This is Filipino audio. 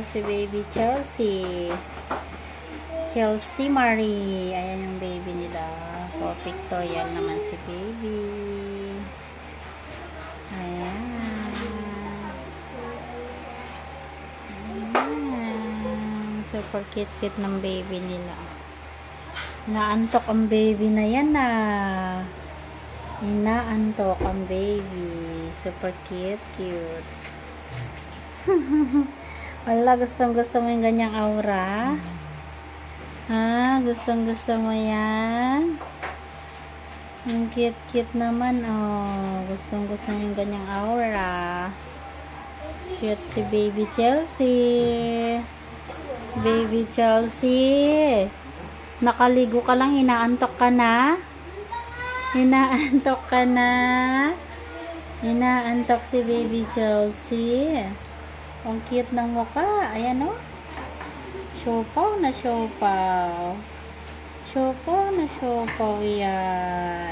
si baby Chelsea. Chelsea Marie. Ayan yung baby nila. For pictorial naman si baby. Ayan. Ayan. Super cute ng baby nila. Inaantok ang baby na yan ah. Inaantok ang baby. Super cute. Wala, gustong mo yung ganyang aura? Ha? Gustong mo yan? Ang cute naman, oh. Gustong mo yung ganyang aura. Cute si baby Chelsea. Baby Chelsea. Nakaligo ka lang, inaantok ka na? Inaantok ka na? Inaantok si baby Chelsea. Ang cute ng mukha. Ayan o. Siopaw na siopaw. Siopaw na siopaw yan.